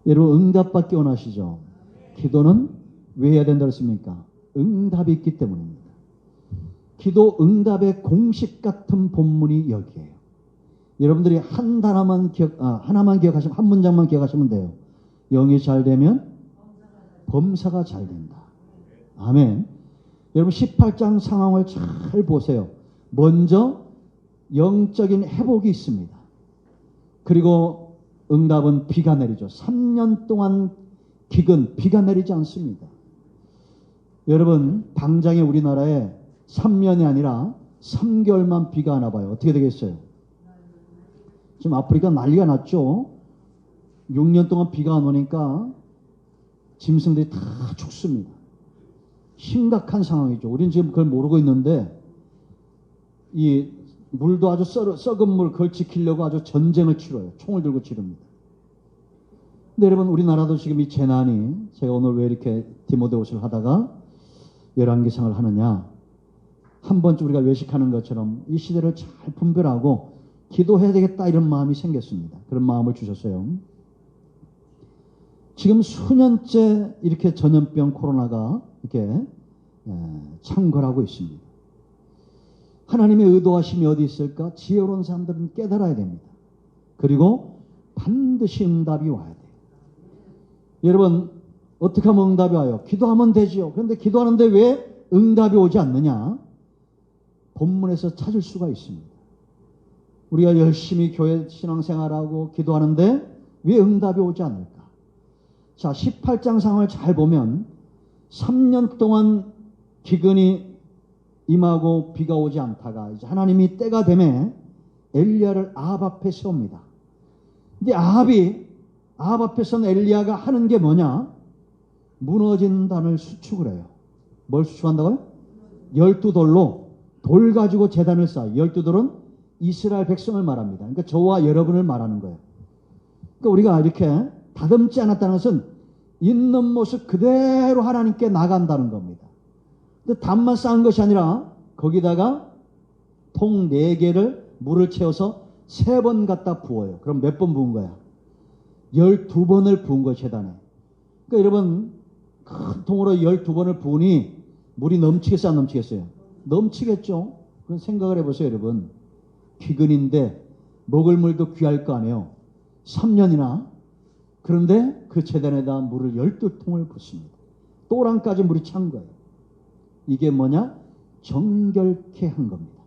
여러분 응답받기 원하시죠? 기도는 왜 해야 된다고 했습니까? 응답이 있기 때문입니다. 기도 응답의 공식 같은 본문이 여기에요. 여러분들이 하나만 기억하시면, 한 문장만 기억하시면 돼요. 영이 잘 되면 범사가 잘 된다. 아멘. 여러분 18장 상황을 잘 보세요. 먼저 영적인 회복이 있습니다. 그리고 응답은 비가 내리죠. 3년 동안 기근, 비가 내리지 않습니다. 여러분 당장에 우리나라에 3년이 아니라 3개월만 비가 안 와봐요. 어떻게 되겠어요? 지금 아프리카 난리가 났죠. 6년 동안 비가 안 오니까 짐승들이 다 죽습니다. 심각한 상황이죠. 우리는 지금 그걸 모르고 있는데 이 물도 아주 썩은 물 그걸 지키려고 아주 전쟁을 치러요. 총을 들고 치릅니다. 근데 여러분 우리나라도 지금 이 재난이, 제가 오늘 왜 이렇게 디모데후서를 하다가 열왕기상을 하느냐, 한 번쯤 우리가 외식하는 것처럼 이 시대를 잘 분별하고 기도해야 되겠다 이런 마음이 생겼습니다. 그런 마음을 주셨어요. 지금 수년째 이렇게 전염병 코로나가 이렇게 창궐하고 있습니다. 하나님의 의도하심이 어디 있을까? 지혜로운 사람들은 깨달아야 됩니다. 그리고 반드시 응답이 와야 돼요. 여러분 어떻게 하면 응답이 와요? 기도하면 되지요. 그런데 기도하는데 왜 응답이 오지 않느냐? 본문에서 찾을 수가 있습니다. 우리가 열심히 교회 신앙생활하고 기도하는데 왜 응답이 오지 않을까? 자, 18장 상황을 잘 보면 3년 동안 기근이 임하고 비가 오지 않다가 이제 하나님이 때가 되매 엘리야를 아합 앞에 세웁니다. 근데 아합 앞에 선 엘리야가 하는 게 뭐냐? 무너진 단을 수축을 해요. 뭘 수축한다고요? 12돌로 돌 가지고 제단을 쌓아요. 12돌은 이스라엘 백성을 말합니다. 그러니까 저와 여러분을 말하는 거예요. 그러니까 우리가 이렇게 다듬지 않았다는 것은 있는 모습 그대로 하나님께 나간다는 겁니다. 근데 단만 쌓은 것이 아니라 거기다가 통 4개를 물을 채워서 3번 갖다 부어요. 그럼 몇 번 부은 거야? 12번을 부은 거예요, 재단에. 그러니까 여러분 큰 통으로 12번을 부으니 물이 넘치겠어요, 안 넘치겠어요? 넘치겠죠. 그런 생각을 해보세요, 여러분. 기근인데 먹을 물도 귀할 거 아니에요. 3년이나. 그런데 그 재단에다 물을 12통을 붓습니다. 또랑까지 물이 찬 거예요. 이게 뭐냐? 정결케 한 겁니다.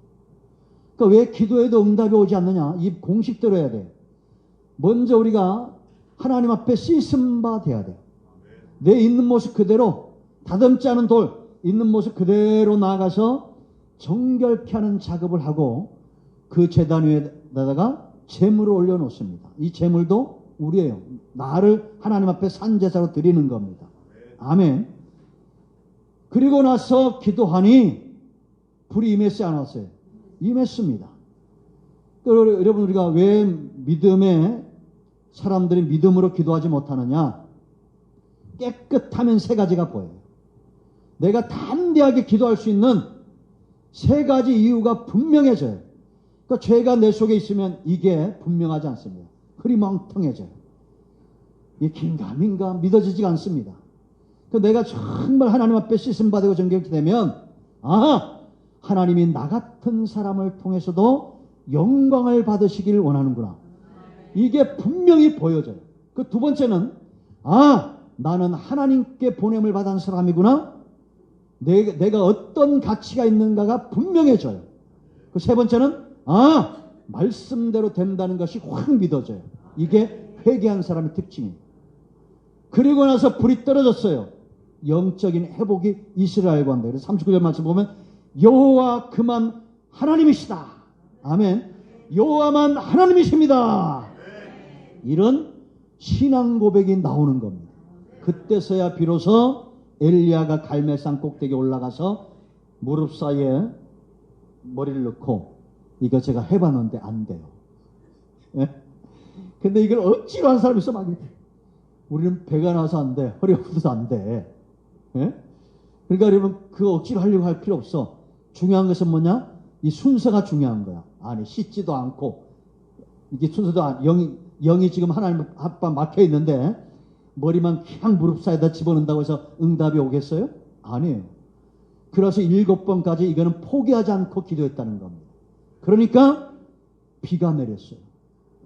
그러니까 왜 기도해도 응답이 오지 않느냐? 이 공식대로 해야 돼요. 먼저 우리가 하나님 앞에 씻은 바 돼야 돼요. 내 있는 모습 그대로, 다듬지 않은 돌, 있는 모습 그대로 나아가서 정결케 하는 작업을 하고 그 제단 위에다가 제물을 올려놓습니다. 이 제물도 우리예요. 나를 하나님 앞에 산제사로 드리는 겁니다. 아멘. 그리고 나서 기도하니 불이 임했어요, 안 왔어요? 임했습니다. 여러분 우리가 왜 믿음에 사람들이 믿음으로 기도하지 못하느냐? 깨끗하면 3가지가 보여요. 내가 담대하게 기도할 수 있는 3가지 이유가 분명해져요. 그러니까 죄가 내 속에 있으면 이게 분명하지 않습니다. 흐리멍텅해져요. 이게 긴가민가 믿어지지가 않습니다. 그러니까 내가 정말 하나님 앞에 씻음받고 정결케 되면 하나님이 나 같은 사람을 통해서도 영광을 받으시길 원하는구나. 이게 분명히 보여져요. 그 두 번째는 나는 하나님께 보냄을 받은 사람이구나. 내가 어떤 가치가 있는가가 분명해져요. 그 세 번째는 말씀대로 된다는 것이 확 믿어져요. 이게 회개한 사람의 특징이에요. 그리고 나서 불이 떨어졌어요. 영적인 회복이 이스라엘과 한다. 그래서 39절 말씀 보면 여호와 그만 하나님이시다. 아멘. 여호와만 하나님이십니다. 이런 신앙 고백이 나오는 겁니다. 그때서야 비로소 엘리야가 갈멜산 꼭대기에 올라가서 무릎 사이에 머리를 넣고 이거 제가 해봤는데 안 돼요. 예? 근데 이걸 억지로 한 사람이 있어 막 이렇게. 우리는 배가 나서 안 돼. 허리 아프도 안 돼. 예? 그러니까 여러분 그 억지로 하려고 할 필요 없어. 중요한 것은 뭐냐? 이 순서가 중요한 거야. 아니 씻지도 않고 이게 순서도 영이 지금 하나님 앞에 막혀 있는데 머리만 그냥 무릎 사이에다 집어넣는다고 해서 응답이 오겠어요? 아니에요. 그래서 7번까지 이거는 포기하지 않고 기도했다는 겁니다. 그러니까 비가 내렸어요.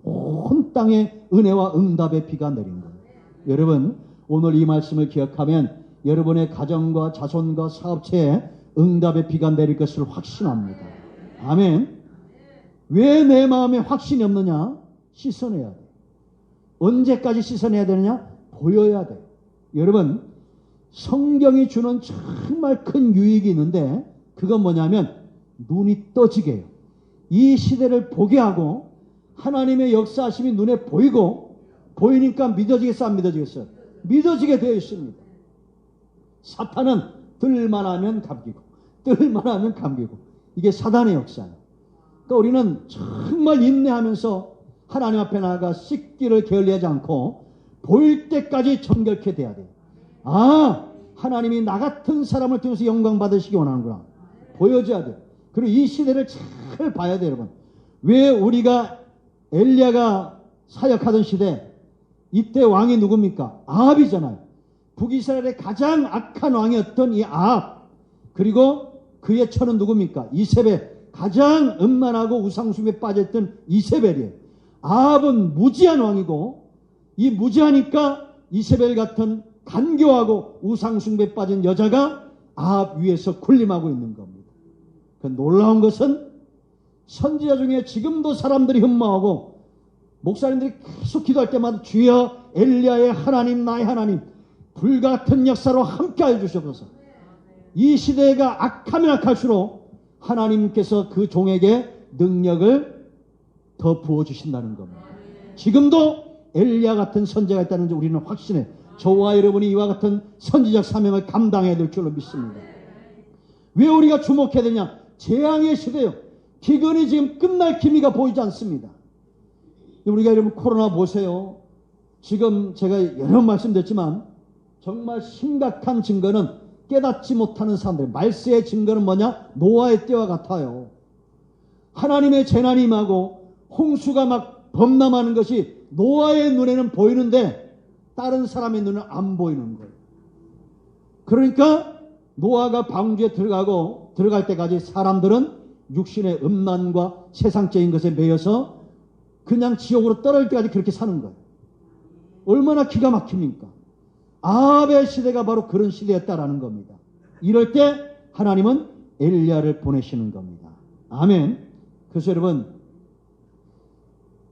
온 땅에 은혜와 응답의 비가 내린 거예요. 여러분, 오늘 이 말씀을 기억하면 여러분의 가정과 자손과 사업체에 응답의 비가 내릴 것을 확신합니다. 아멘. 왜 내 마음에 확신이 없느냐? 씻어내야 돼. 언제까지 씻어내야 되느냐? 보여야 돼. 여러분, 성경이 주는 정말 큰 유익이 있는데 그건 뭐냐면 눈이 떠지게 해요. 이 시대를 보게 하고 하나님의 역사하심이 눈에 보이니까 믿어지겠어, 안 믿어지겠어요? 믿어지게 되어 있습니다. 사탄은 들만 하면 감기고 들만 하면 감기고, 이게 사단의 역사예요. 그러니까 우리는 정말 인내하면서 하나님 앞에 나아가 씻기를 게을리하지 않고 보일 때까지 정결케 돼야 돼요. 아, 하나님이 나 같은 사람을 통해서 영광 받으시기 원하는구나. 보여줘야 돼요. 그리고 이 시대를 잘 봐야 돼요, 여러분. 왜 우리가 엘리야가 사역하던 시대, 이때 왕이 누굽니까? 아합이잖아요. 북이스라엘의 가장 악한 왕이었던 이 아합, 그리고 그의 처는 누굽니까? 이세벨. 가장 음란하고 우상숭배에 빠졌던 이세벨이에요. 아합은 무지한 왕이고, 이 무지하니까 이세벨 같은 간교하고 우상숭배에 빠진 여자가 아합 위에서 군림하고 있는 겁니다. 그 놀라운 것은 선지자 중에 지금도 사람들이 흠모하고 목사님들이 계속 기도할 때마다 주여 엘리야의 하나님, 나의 하나님, 불같은 역사로 함께하여 주시옵소서. 이 시대가 악하면 악할수록 하나님께서 그 종에게 능력을 더 부어주신다는 겁니다. 지금도 엘리야 같은 선지자가 있다는 줄 우리는 확신해. 저와 여러분이 이와 같은 선지적 사명을 감당해야 될 줄로 믿습니다. 왜 우리가 주목해야 되냐? 재앙의 시대요. 기근이 지금 끝날 기미가 보이지 않습니다. 우리가 여러분 코로나 보세요. 지금 제가 여러 번 말씀드렸지만 정말 심각한 증거는 깨닫지 못하는 사람들. 말세의 증거는 뭐냐? 노아의 때와 같아요. 하나님의 재난이 임하고 홍수가 막 범람하는 것이 노아의 눈에는 보이는데 다른 사람의 눈은 안 보이는 거예요. 그러니까 노아가 방주에 들어갈 때까지 사람들은 육신의 음란과 세상적인 것에 매여서 그냥 지옥으로 떨어질 때까지 그렇게 사는 거예요. 얼마나 기가 막힙니까? 아합의 시대가 바로 그런 시대였다라는 겁니다. 이럴 때 하나님은 엘리야를 보내시는 겁니다. 아멘. 그래서 여러분,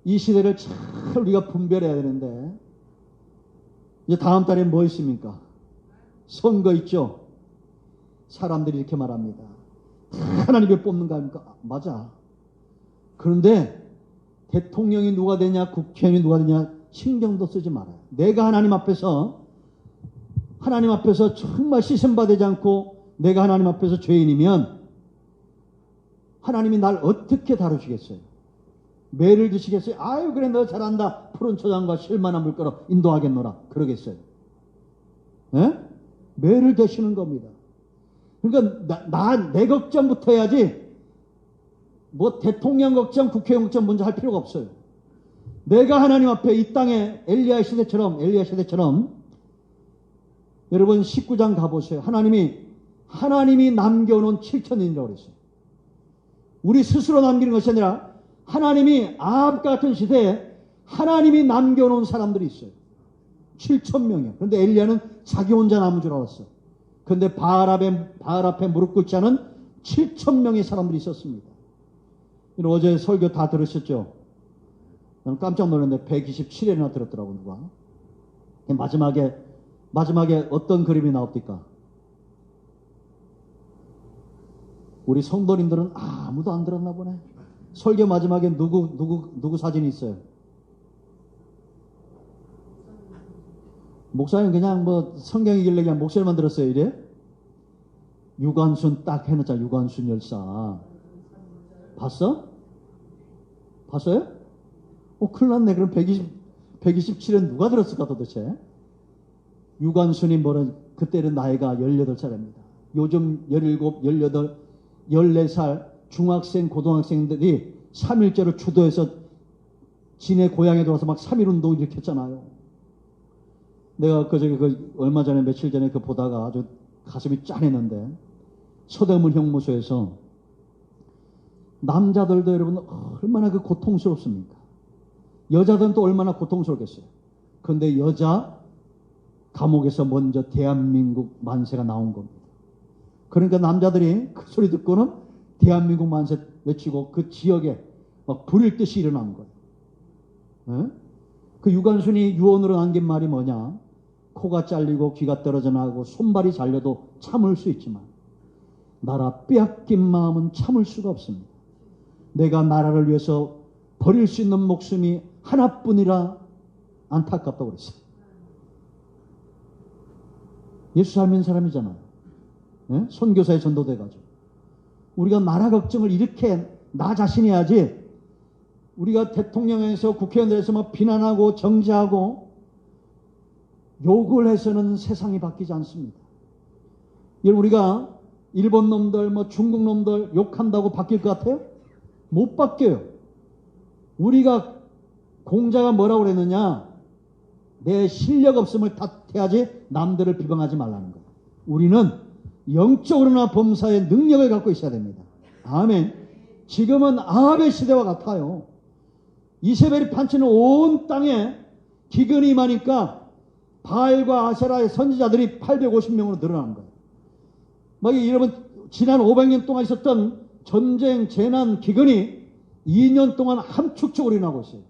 이 시대를 잘 우리가 분별해야 되는데, 이제 다음 달에 뭐 있습니까? 선거 있죠? 사람들이 이렇게 말합니다. 하나님이 뽑는 거 아닙니까? 맞아. 그런데 대통령이 누가 되냐, 국회의원이 누가 되냐 신경도 쓰지 말아요. 내가 하나님 앞에서 정말 씻음받지 않고 내가 하나님 앞에서 죄인이면 하나님이 날 어떻게 다루시겠어요? 매를 드시겠어요? 아유, 그래, 너 잘한다. 푸른 초장과 실만한 물가로 인도하겠노라. 그러겠어요? 예? 매를 드시는 겁니다. 그러니까 내 걱정부터 해야지 뭐 대통령 걱정, 국회의원 걱정 먼저 할 필요가 없어요. 내가 하나님 앞에 이 땅에 엘리야 시대처럼 여러분 19장 가보세요. 하나님이 남겨놓은 7천년이라고 그랬어요. 우리 스스로 남기는 것이 아니라 하나님이 아합 같은 시대에 하나님이 남겨놓은 사람들이 있어요. 7,000명이요. 그런데 엘리야는 자기 혼자 남은 줄 알았어. 그런데 바알 앞에 무릎 꿇지 않은 7,000명의 사람들이 있었습니다. 어제 설교 다 들으셨죠? 저는 깜짝 놀랐는데 127회나 들었더라고, 누가. 마지막에 어떤 그림이 나옵니까? 우리 성도님들은 아무도 안 들었나 보네. 설교 마지막에 누구 사진이 있어요? 목사님 그냥 뭐 성경이길래 그냥 목소리만 들었어요, 이래? 유관순 딱 해놓자, 유관순 열사. 봤어? 봤어요? 큰일 났네. 그럼 127은 누가 들었을까 도대체? 유관순이 그때는 나이가 18살입니다. 요즘 17, 18, 14살 중학생, 고등학생들이 3.1절을 주도해서 지네 고향에 들어와서 막 3.1운동 일으켰잖아요. 내가 얼마 전에 며칠 전에 보다가 아주 가슴이 짠했는데, 서대문 형무소에서 남자들도 여러분 얼마나 고통스럽습니까? 여자들은 또 얼마나 고통스럽겠어요. 그런데 여자 감옥에서 먼저 대한민국 만세가 나온 겁니다. 그러니까 남자들이 그 소리 듣고는 대한민국 만세 외치고 그 지역에 막 불일 듯이 일어난 거예요. 에? 그 유관순이 유언으로 남긴 말이 뭐냐? 코가 잘리고 귀가 떨어져 나가고 손발이 잘려도 참을 수 있지만 나라 빼앗긴 마음은 참을 수가 없습니다. 내가 나라를 위해서 버릴 수 있는 목숨이 하나뿐이라 안타깝다고 그랬어요. 예수 잘 믿는 사람이잖아요. 예? 선교사에 전도돼가지고. 우리가 나라 걱정을 이렇게 나 자신이 해야지, 우리가 대통령에서 국회의원들에서 막 비난하고 정죄하고 욕을 해서는 세상이 바뀌지 않습니다. 우리가 일본 놈들, 중국 놈들 욕한다고 바뀔 것 같아요? 못 바뀌어요. 우리가 공자가 뭐라고 그랬느냐? 내 실력 없음을 탓해야지 남들을 비방하지 말라는 거예요. 우리는 영적으로나 범사의 능력을 갖고 있어야 됩니다. 아멘. 지금은 아합의 시대와 같아요. 이세벨이 판치는 온 땅에 기근이 임하니까 바알과 아세라의 선지자들이 850명으로 늘어난 거예요. 여러분 지난 500년 동안 있었던 전쟁, 재난, 기근이 2년 동안 함축적으로 일어나고 있어요.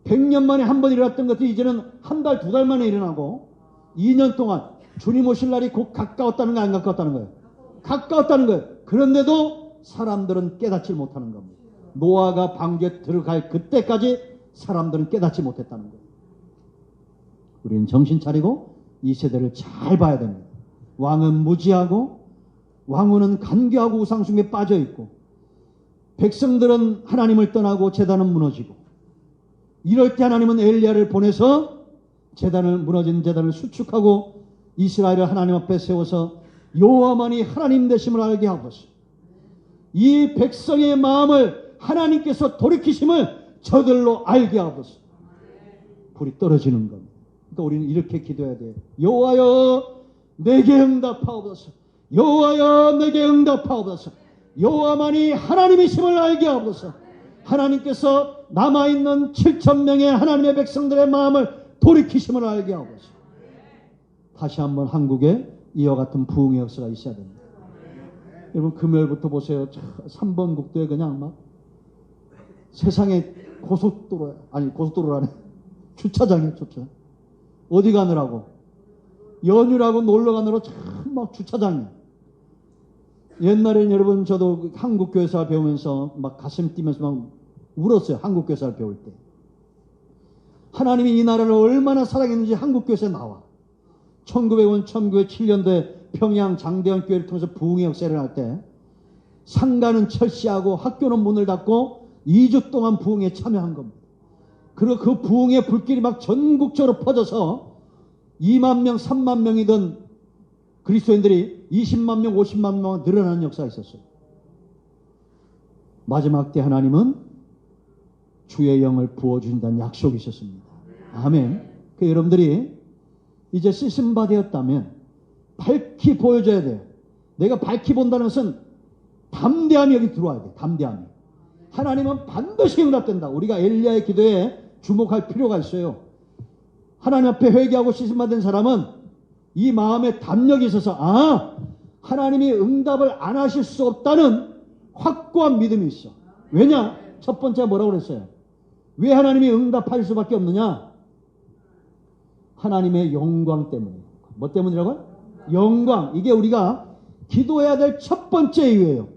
100년 만에 한 번 일어났던 것들이 이제는 한 달, 두 달 만에 일어나고 2년 동안 주님 오실 날이 곧 가까웠다는 거, 안 가까웠다는 거예요? 가까웠다는 거예요. 그런데도 사람들은 깨닫지 못하는 겁니다. 노아가 방주에 들어갈 그때까지 사람들은 깨닫지 못했다는 거예요. 우리는 정신 차리고 이 세대를 잘 봐야 됩니다. 왕은 무지하고 왕후는 간교하고 우상숭배에 빠져있고 백성들은 하나님을 떠나고 제단은 무너지고, 이럴 때 하나님은 엘리야를 보내서 무너진 제단을 수축하고 이스라엘을 하나님 앞에 세워서 여호와만이 하나님 되심을 알게 하소서. 이 백성의 마음을 하나님께서 돌이키심을 저들로 알게 하소서. 불이 떨어지는 겁니다. 그러니까 우리는 이렇게 기도해야 돼요. 여호와여 내게 응답하옵소서. 여호와여 내게 응답하옵소서. 여호와만이 하나님이심을 알게 하옵소서. 하나님께서 남아있는 7,000명의 하나님의 백성들의 마음을 돌이키심을 알게 하옵소서. 다시 한번 한국에 이와 같은 부흥의 역사가 있어야 됩니다. 여러분 금요일부터 보세요. 3번 국도에 그냥 막 세상에 고속도로라네. 주차장이에요. 주차장. 어디 가느라고? 연휴라고 놀러 가느라고 참 막 주차장이에요. 옛날에는 여러분 저도 한국교회사 배우면서 막 가슴 뛰면서 막 울었어요. 한국교회사를 배울 때. 하나님이 이 나라를 얼마나 사랑했는지 한국교회사에 나와. 1907년도에 평양 장대현 교회를 통해서 부흥의 역사를 할 때 상가는 철시하고 학교는 문을 닫고 2주 동안 부흥에 참여한 겁니다. 그리고 그 부흥의 불길이 막 전국적으로 퍼져서 2만 명, 3만 명이던 그리스도인들이 20만 명, 50만 명 늘어나는 역사가 있었어요. 마지막 때 하나님은 주의 영을 부어주신다는 약속이 있었습니다. 아멘. 여러분들이 이제 쓰심바 되었다면 밝히 보여줘야 돼요. 내가 밝히 본다는 것은 담대함이 여기 들어와야 돼요. 담대함이. 하나님은 반드시 응답된다. 우리가 엘리야의 기도에 주목할 필요가 있어요. 하나님 앞에 회개하고 쓰심받은 사람은 이 마음에 담력이 있어서 하나님이 응답을 안 하실 수 없다는 확고한 믿음이 있어. 왜냐? 첫 번째 뭐라고 그랬어요? 왜 하나님이 응답할 수밖에 없느냐? 하나님의 영광 때문에. 뭐 때문이라고요? 영광. 이게 우리가 기도해야 될 첫 번째 이유예요.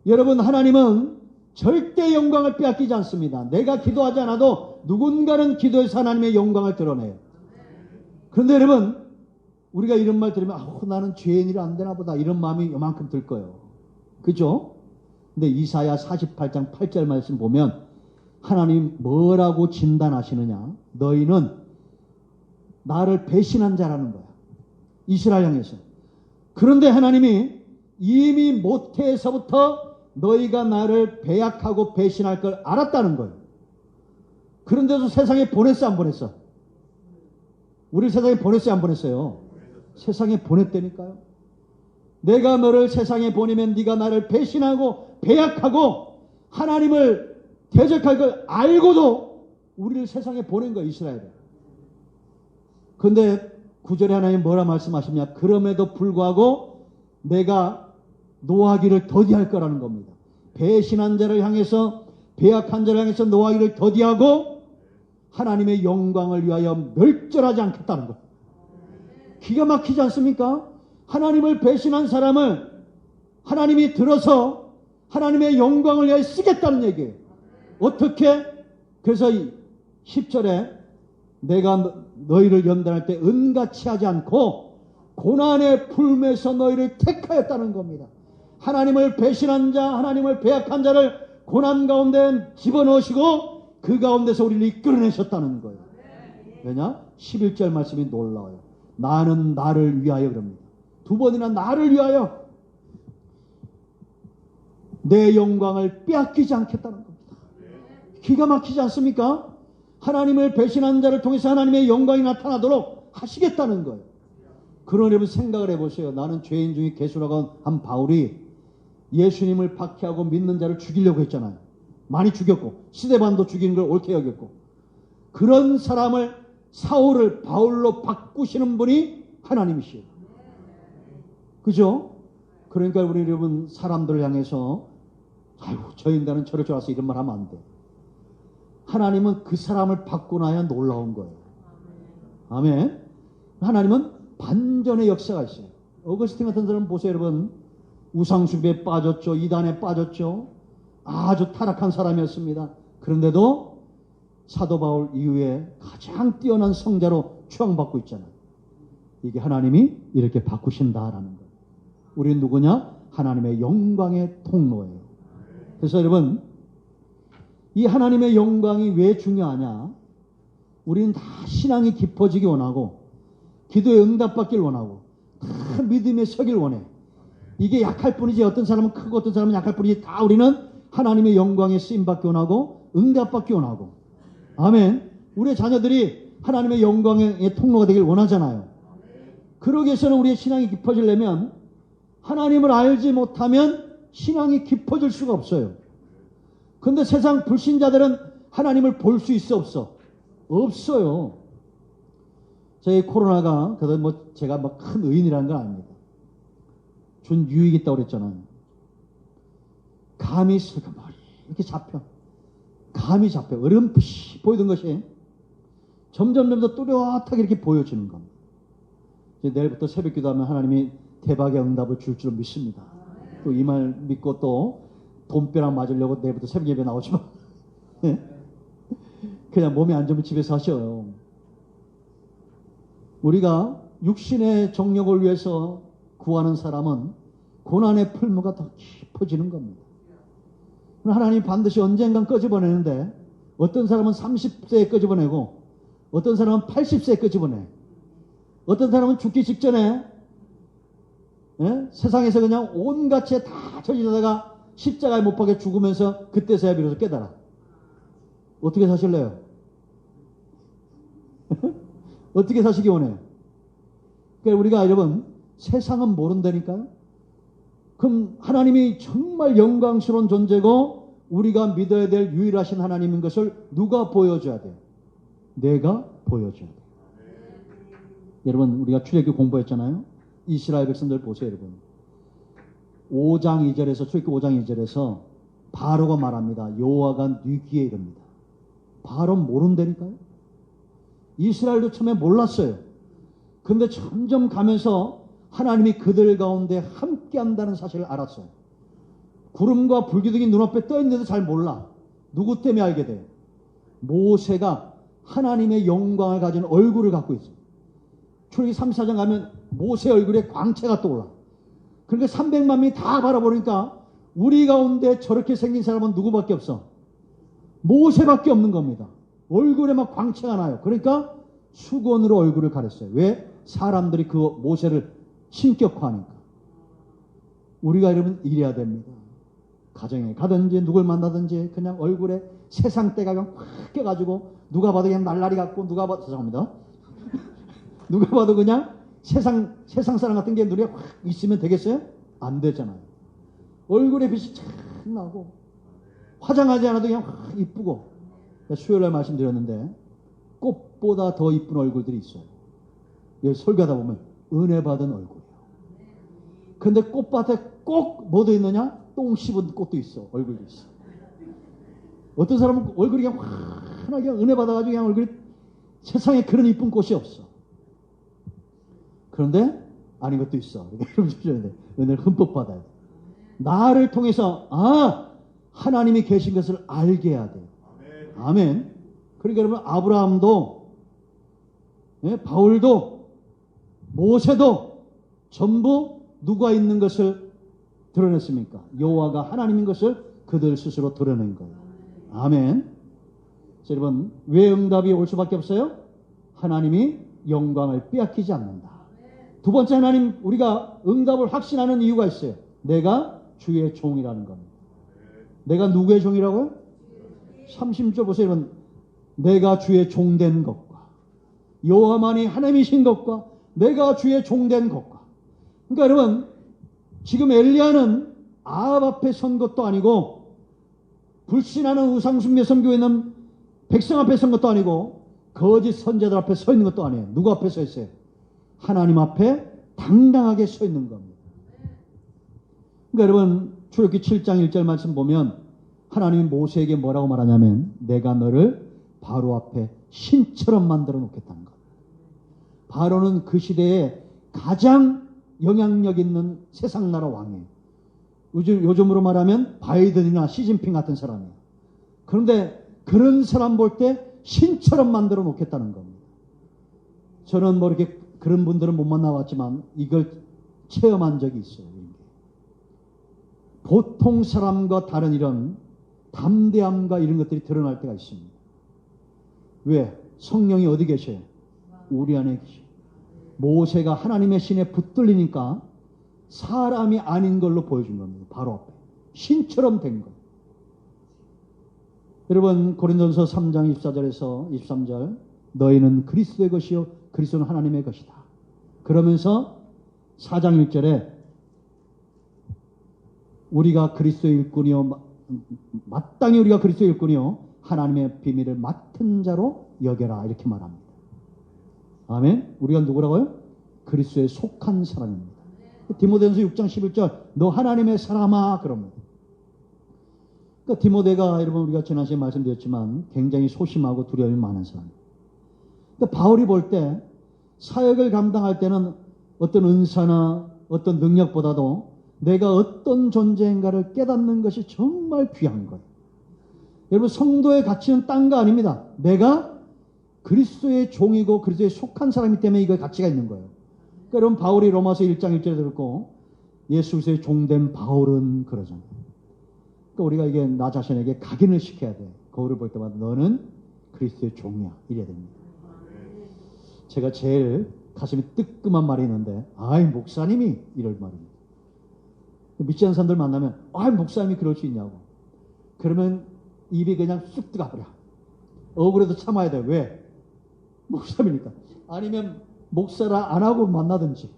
여러분, 하나님은 절대 영광을 빼앗기지 않습니다. 내가 기도하지 않아도 누군가는 기도해서 하나님의 영광을 드러내요. 그런데 여러분, 우리가 이런 말 들으면 나는 죄인이라 안 되나 보다 이런 마음이 요만큼 들 거예요. 그죠? 근데 이사야 48장 8절 말씀 보면 하나님 뭐라고 진단하시느냐? 너희는 나를 배신한 자라는 거야. 이스라엘 향해서. 그런데 하나님이 이미 모태에서부터 너희가 나를 배약하고 배신할 걸 알았다는 거예요. 그런데도 세상에 보냈어, 안 보냈어? 우리 세상에 보냈어요, 안 보냈어요? 세상에 보냈다니까요. 내가 너를 세상에 보내면 네가 나를 배신하고 배약하고 하나님을 대적할 걸 알고도 우리를 세상에 보낸 거예요, 이스라엘에. 그런데 9절에 하나님 뭐라 말씀하시냐? 그럼에도 불구하고 내가 노하기를 더디할 거라는 겁니다. 배신한 자를 향해서, 배약한 자를 향해서 노하기를 더디하고 하나님의 영광을 위하여 멸절하지 않겠다는 것. 기가 막히지 않습니까? 하나님을 배신한 사람을 하나님이 들어서 하나님의 영광을 위하여 쓰겠다는 얘기예요. 어떻게? 그래서 10절에 내가 너희를 연단할 때 은같이 하지 않고 고난의 풀매에서 너희를 택하였다는 겁니다. 하나님을 배신한 자, 하나님을 배약한 자를 고난 가운데 집어넣으시고 그 가운데서 우리를 이끌어내셨다는 거예요. 왜냐? 11절 말씀이 놀라워요. 나는 나를 위하여 그럽니다. 두 번이나 나를 위하여 내 영광을 빼앗기지 않겠다는 겁니다. 기가 막히지 않습니까? 하나님을 배신한 자를 통해서 하나님의 영광이 나타나도록 하시겠다는 거예요. 그런 여러분 생각을 해보세요. 나는 죄인 중에 개수라고 한 바울이 예수님을 박해하고 믿는 자를 죽이려고 했잖아요. 많이 죽였고 스데반도 죽이는 걸 옳게 여겼고, 그런 사람을, 사울을 바울로 바꾸시는 분이 하나님이시에요. 그죠? 그러니까 우리 여러분 사람들을 향해서 아유 저 인간은 저럴 줄 알아서 이런 말 하면 안 돼. 하나님은 그 사람을 바꾸나야 놀라운 거예요. 아멘. 하나님은 반전의 역사가 있어요. 어거스틴 같은 사람 보세요, 여러분. 우상숭배에 빠졌죠. 이단에 빠졌죠. 아주 타락한 사람이었습니다. 그런데도 사도 바울 이후에 가장 뛰어난 성자로 추앙받고 있잖아요. 이게 하나님이 이렇게 바꾸신다라는 거예요. 우리는 누구냐? 하나님의 영광의 통로예요. 그래서 여러분, 이 하나님의 영광이 왜 중요하냐? 우리는 다 신앙이 깊어지기 원하고 기도에 응답받길 원하고 다 믿음에 서길 원해. 이게 약할 뿐이지 어떤 사람은 크고 어떤 사람은 약할 뿐이지 다 우리는 하나님의 영광에 쓰임받기 원하고 응답받기 원하고. 아멘. 우리의 자녀들이 하나님의 영광의 통로가 되길 원하잖아요. 그러기 위해서는 우리의 신앙이 깊어지려면 하나님을 알지 못하면 신앙이 깊어질 수가 없어요. 그런데 세상 불신자들은 하나님을 볼 수 있어 없어? 없어요. 저희 코로나가 그래도 뭐 제가 막 큰 의인이라는 건 아닙니다. 준 유익이 있다고 그랬잖아요. 감이 슬그머리 이렇게 잡혀. 감이 잡혀. 어렴풋이 보이던 것이 점점 더 뚜렷하게 이렇게 보여지는 겁니다. 이제 내일부터 새벽 기도하면 하나님이 대박의 응답을 줄 줄 믿습니다. 또 이 말 믿고 또 돈벼락 맞으려고 내일부터 새벽 예배 나오지만 그냥 몸이 안 좋으면 집에서 하셔요. 우리가 육신의 정욕을 위해서 구하는 사람은 고난의 풀무가 더 깊어지는 겁니다. 하나님 반드시 언젠간 끄집어내는데 어떤 사람은 30세에 끄집어내고 어떤 사람은 80세에 끄집어내. 어떤 사람은 죽기 직전에 세상에서 그냥 온갖 죄 다 저지르다가 십자가에 못 박혀 죽으면서 그때서야 비로소 깨달아. 어떻게 사실래요? 어떻게 사시기 원해요? 그러니까 우리가 여러분 세상은 모른다니까요. 그럼 하나님이 정말 영광스러운 존재고 우리가 믿어야 될 유일하신 하나님인 것을 누가 보여줘야 돼요? 내가 보여줘야 돼요. 여러분 우리가 출애굽기 공부했잖아요. 이스라엘 백성들 보세요, 여러분. 5장 2절에서 출애굽기 5장 2절에서 바로가 말합니다. 여호와가 네 귀에 이릅니다. 바로 모른다니까요. 이스라엘도 처음에 몰랐어요. 근데 점점 가면서 하나님이 그들 가운데 함께 한다는 사실을 알았어요. 구름과 불기둥이 눈앞에 떠 있는데도 잘 몰라. 누구 때문에 알게 돼요? 모세가 하나님의 영광을 가진 얼굴을 갖고 있어요. 출애굽기 3, 4장 가면 모세 얼굴에 광채가 떠올라. 그러니까 300만 명이 다 바라보니까 우리 가운데 저렇게 생긴 사람은 누구밖에 없어? 모세밖에 없는 겁니다. 얼굴에 막 광채가 나요. 그러니까 수건으로 얼굴을 가렸어요. 왜? 사람들이 그 모세를 신격화하니까. 우리가 여러분 이래야 됩니다. 가정에 가든지 누굴 만나든지 그냥 얼굴에 세상 때가 그냥 확 껴가지고 누가 봐도 그냥 날라리 같고 누가 봐도 죄송합니다. 누가 봐도 그냥 세상 사람 같은 게 눈에 확 있으면 되겠어요? 안 되잖아요. 얼굴에 빛이 착 나고 화장하지 않아도 그냥 확 이쁘고. 수요일날 말씀드렸는데 꽃보다 더 이쁜 얼굴들이 있어요. 여기 설교하다 보면 은혜 받은 얼굴이에요. 근데 꽃밭에 꼭 뭐도 있느냐? 똥 씹은 꽃도 있어. 얼굴도 있어. 어떤 사람은 얼굴이 그냥 환하게 은혜 받아가지고 그냥 얼굴이 세상에 그런 이쁜 꽃이 없어. 그런데 아닌 것도 있어. 여러분 주셔야 돼. 은혜를 흠뻑 받아야 돼. 나를 통해서 하나님이 계신 것을 알게 해야 돼요. 아멘. 그러니까 여러분 아브라함도 바울도 모세도 전부 누가 있는 것을 드러냈습니까? 여호와가 하나님인 것을 그들 스스로 드러낸 거예요. 아멘. 여러분 왜 응답이 올 수밖에 없어요? 하나님이 영광을 빼앗기지 않는다. 두 번째 하나님 우리가 응답을 확신하는 이유가 있어요. 내가 주의 종이라는 겁니다. 내가 누구의 종이라고요? 30절 보세요. 여러분 내가 주의 종된 것과 여호와만이 하나님이신 것과 내가 주의 종된 것과. 그러니까 여러분 지금 엘리야는 아합 앞에 선 것도 아니고 불신하는 우상숭배 섬기고 있는 백성 앞에 선 것도 아니고 거짓 선지자들 앞에 서 있는 것도 아니에요. 누구 앞에 서 있어요? 하나님 앞에 당당하게 서 있는 겁니다. 그러니까 여러분 출애굽기 7장 1절 말씀 보면 하나님이 모세에게 뭐라고 말하냐면 내가 너를 바로 앞에 신처럼 만들어 놓겠다는 것. 바로는 그 시대에 가장 영향력 있는 세상 나라 왕이에요. 요즘으로 말하면 바이든이나 시진핑 같은 사람이에요. 그런데 그런 사람 볼 때 신처럼 만들어 놓겠다는 겁니다. 저는 뭐 이렇게 그런 분들은 못 만나봤지만 이걸 체험한 적이 있어요. 보통 사람과 다른 이런 담대함과 이런 것들이 드러날 때가 있습니다. 왜? 성령이 어디 계셔요? 우리 안에 계셔요. 모세가 하나님의 신에 붙들리니까 사람이 아닌 걸로 보여준 겁니다. 바로 앞에. 신처럼 된 것. 여러분 고린도전서 3장 24절에서 23절 너희는 그리스도의 것이요 그리스도는 하나님의 것이다. 그러면서 4장 1절에 우리가 그리스도의 일꾼이요 마땅히 우리가 그리스도의 일꾼이요 하나님의 비밀을 맡은 자로 여겨라 이렇게 말합니다. 아멘. 우리가 누구라고요? 그리스도에 속한 사람입니다. 디모데전서 6장 11절 너 하나님의 사람아 그럽니다. 그러니까 디모데가 여러분 우리가 지난 시간에 말씀드렸지만 굉장히 소심하고 두려움이 많은 사람입니다. 그러니까 바울이 볼 때 사역을 감당할 때는 어떤 은사나 어떤 능력보다도 내가 어떤 존재인가를 깨닫는 것이 정말 귀한 거예요. 여러분 성도의 가치는 딴 거 아닙니다. 내가 그리스도의 종이고 그리스도에 속한 사람이기 때문에 이거 가치가 있는 거예요. 그러니까 여러분 바울이 로마서 1장 1절에 들었고 예수 그리스도의 종된 바울은 그러잖아요. 그러니까 우리가 이게 나 자신에게 각인을 시켜야 돼. 거울을 볼 때마다 너는 그리스도의 종이야. 이래야 됩니다. 제가 제일 가슴이 뜨끔한 말이 있는데 아이 목사님이 이럴 말입니다. 믿지 않는 사람들 만나면 아이 목사님이 그럴 수 있냐고. 그러면 입이 그냥 쑥 들어가버려. 억울해도 참아야 돼. 왜? 목사님이니까. 아니면 목사라 안 하고 만나든지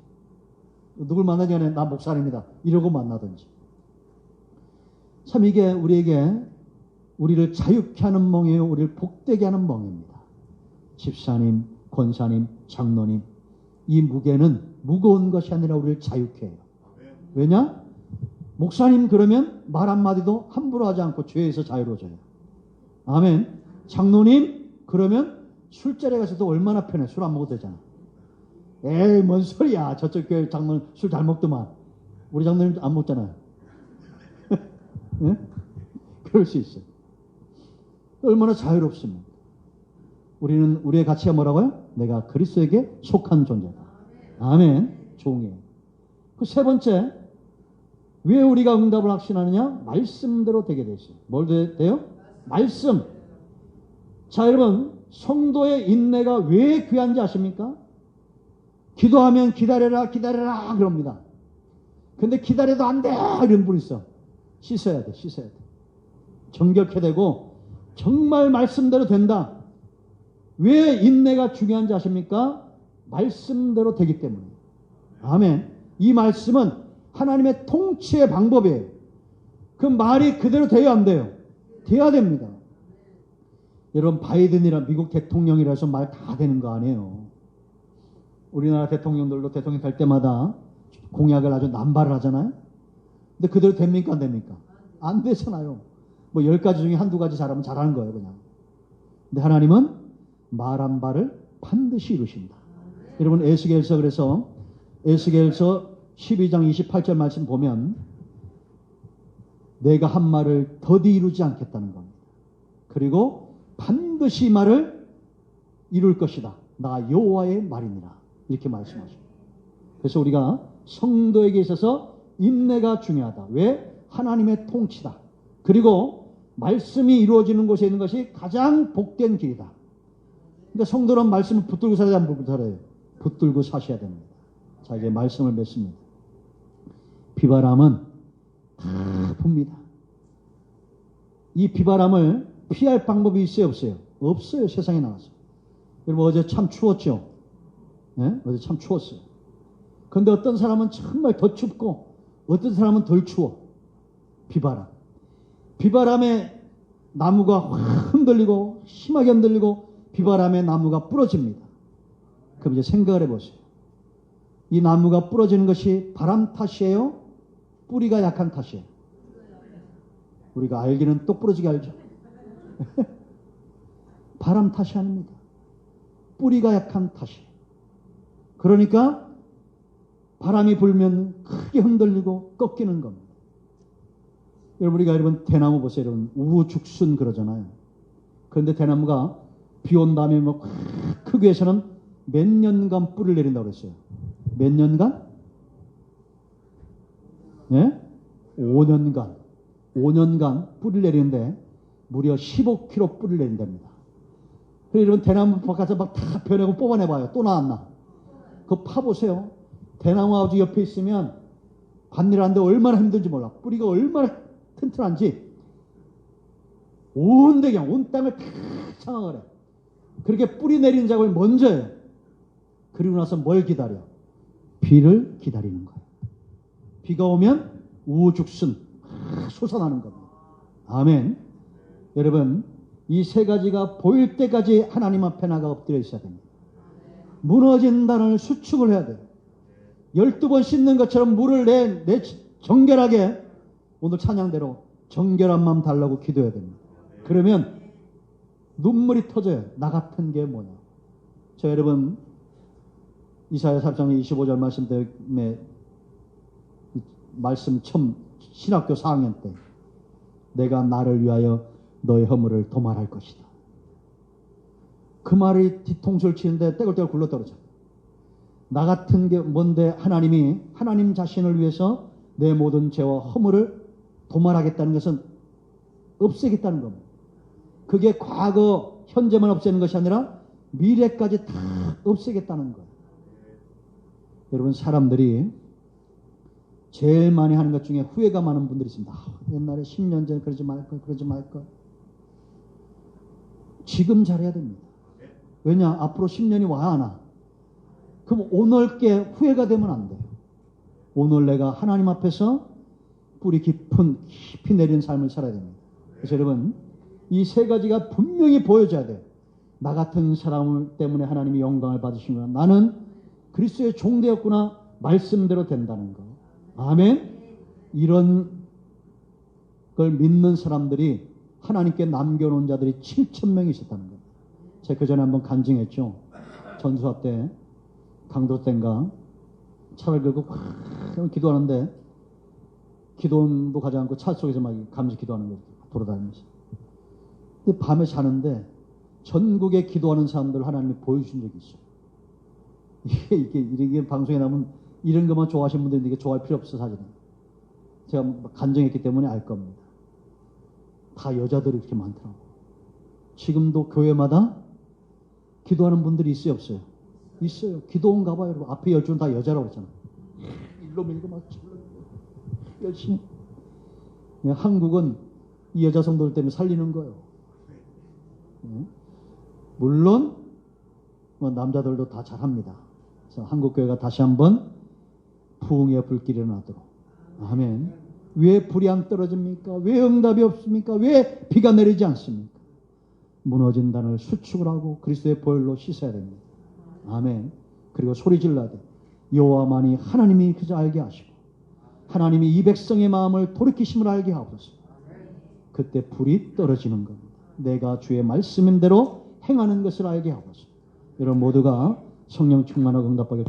누굴 만나기 전에 나 목사입니다. 이러고 만나든지. 참 이게 우리에게 우리를 자유케 하는 멍이에요. 우리를 복되게 하는 멍입니다. 집사님, 권사님, 장로님 이 무게는 무거운 것이 아니라 우리를 자유케 해요. 왜냐? 목사님 그러면 말 한마디도 함부로 하지 않고 죄에서 자유로워져요. 아멘. 장로님 그러면 술자리에 가서도 얼마나 편해. 술 안 먹어도 되잖아. 에이 뭔 소리야. 저쪽 교회 장로님 술 잘 먹더만. 우리 장로님 안 먹잖아요. 네? 그럴 수 있어요. 얼마나 자유롭습니까? 우리는 우리의 가치가 뭐라고요? 내가 그리스도에게 속한 존재다. 아멘. 종이에요. 그 세 번째 왜 우리가 응답을 확신하느냐? 말씀대로 되게 되었어요. 뭘 돼요? 말씀. 자 여러분 성도의 인내가 왜 귀한지 아십니까? 기도하면 기다려라 기다려라 그럽니다. 근데 기다려도 안 돼 이런 분이 있어. 씻어야 돼. 씻어야 돼. 정결케 되고 정말 말씀대로 된다. 왜 인내가 중요한지 아십니까? 말씀대로 되기 때문에. 아멘. 이 말씀은 하나님의 통치의 방법이에요. 그 말이 그대로 돼야 안 돼요? 돼야 됩니다. 여러분, 바이든이라 미국 대통령이라서 말 다 되는 거 아니에요. 우리나라 대통령들도 대통령 될 때마다 공약을 아주 남발을 하잖아요. 근데 그대로 됩니까? 안 됩니까? 안 되잖아요. 뭐 10가지 중에 한두 가지 잘하면 잘하는 거예요, 그냥. 근데 하나님은 말한 바를 반드시 이루신다. 여러분, 에스겔서, 그래서 에스겔서 12장 28절 말씀 보면 내가 한 말을 더디 이루지 않겠다는 겁니다. 그리고 반드시 말을 이룰 것이다. 나 여호와의 말이니라. 이렇게 말씀하십니다. 그래서 우리가 성도에게 있어서 인내가 중요하다. 왜? 하나님의 통치다. 그리고 말씀이 이루어지는 곳에 있는 것이 가장 복된 길이다. 그러니까 성도는 말씀을 붙들고 살아야 안 붙들고 살아요? 붙들고 사셔야 됩니다. 자, 이제 말씀을 맺습니다. 비바람은 다 붑니다. 이 비바람을 피할 방법이 있어요, 없어요? 없어요, 세상에 나와서. 여러분, 어제 참 추웠죠? 네? 어제 참 추웠어요. 그런데 어떤 사람은 정말 더 춥고 어떤 사람은 덜 추워. 비바람. 비바람에 나무가 확 흔들리고 심하게 흔들리고 비바람에 나무가 부러집니다. 그럼 이제 생각을 해보세요. 이 나무가 부러지는 것이 바람 탓이에요? 뿌리가 약한 탓이에요? 우리가 알기는 똑 부러지게 알죠. 바람 탓이 아닙니다. 뿌리가 약한 탓이에요. 그러니까 바람이 불면 크게 흔들리고 꺾이는 겁니다. 여러분, 대나무 보세요. 여러분, 우후죽순 그러잖아요. 그런데 대나무가 비 온 다음에 막 크게 해서는 몇 년간 뿌리를 내린다고 그랬어요. 몇 년간? 예? 5년간. 5년간 뿌리를 내리는데 무려 15kg 뿌리를 내린답니다. 그래서 여러분, 대나무 바깥에서 막 다 벼내고 뽑아내봐요. 또 나왔나? 그거 파보세요. 대나무 아주 옆에 있으면 밭일하는데 얼마나 힘든지 몰라. 뿌리가 얼마나 튼튼한지 온 대경, 온 땅을 다 장악을 해. 그렇게 뿌리 내리는 작업을 먼저 해요. 그리고 나서 뭘 기다려? 비를 기다리는 거예요. 비가 오면 우후죽순 솟아나는 겁니다. 아멘. 여러분, 이 세 가지가 보일 때까지 하나님 앞에 나가 엎드려 있어야 됩니다. 무너진 단을 수축을 해야 돼요. 12번 씻는 것처럼 물을 내 정결하게, 오늘 찬양대로 정결한 마음 달라고 기도해야 됩니다. 그러면 눈물이 터져요. 나 같은 게 뭐냐. 저 여러분, 이사야 4장 25절 말씀 때문에 말씀 처음 신학교 4학년 때 내가 나를 위하여 너의 허물을 도말할 것이다. 그 말이 뒤통수를 치는데 떼굴떼굴 굴러떨어져. 나 같은 게 뭔데 하나님이 하나님 자신을 위해서 내 모든 죄와 허물을 도말하겠다는 것은 없애겠다는 겁니다. 그게 과거, 현재만 없애는 것이 아니라 미래까지 다 없애겠다는 거예요. 여러분, 사람들이 제일 많이 하는 것 중에 후회가 많은 분들이 있습니다. 옛날에 10년 전에 그러지 말걸, 그러지 말걸. 지금 잘해야 됩니다. 왜냐? 앞으로 10년이 와야 하나. 그럼 오늘 게 후회가 되면 안 돼요. 오늘 내가 하나님 앞에서 뿌리 깊이 내린 삶을 살아야 됩니다. 그래서 여러분, 이 세 가지가 분명히 보여져야 돼요. 나 같은 사람 때문에 하나님이 영광을 받으시구나. 나는 그리스도의 종 되었구나. 말씀대로 된다는 거. 아멘. 이런 걸 믿는 사람들이 하나님께 남겨놓은 자들이 7,000명이 있었다는 겁니다. 제가 그 전에 한번 간증했죠. 전수화 때, 강도 때인가 차를 걸고 확 기도하는데 기도원도 가지 않고 차 속에서 막 가면서 기도하는 거예요. 돌아다니면서. 근데 밤에 자는데 전국에 기도하는 사람들 하나님이 보여주신 적이 있어요. 이게 방송에 나오면 이런 것만 좋아하시는 분들인데 이게 좋아할 필요 없어, 사실은. 제가 간증했기 때문에 알 겁니다. 다 여자들이 이렇게 많더라고요. 지금도 교회마다 기도하는 분들이 있어요, 없어요? 있어요. 기도원 가봐요, 여러분. 앞에 10줄 다 여자라고 그랬잖아요. 일로 밀고 막 열심히. 한국은 이 여자 성도들 때문에 살리는 거예요. 물론 남자들도 다 잘합니다. 그래서 한국교회가 다시 한번 부흥의 불길이 일어나도록. 아멘. 왜 불이 안 떨어집니까? 왜 응답이 없습니까? 왜 비가 내리지 않습니까? 무너진 단을 수축을 하고 그리스도의 보혈로 씻어야 됩니다. 아멘. 그리고 소리 질러야 돼. 여호와만이 하나님이 그저 알게 하시고 하나님이 이 백성의 마음을 돌이키심을 알게 하옵소서. 그때 불이 떨어지는 겁니다. 내가 주의 말씀인 대로 행하는 것을 알게 하옵소서. 여러분 모두가 성령 충만하고 응답하게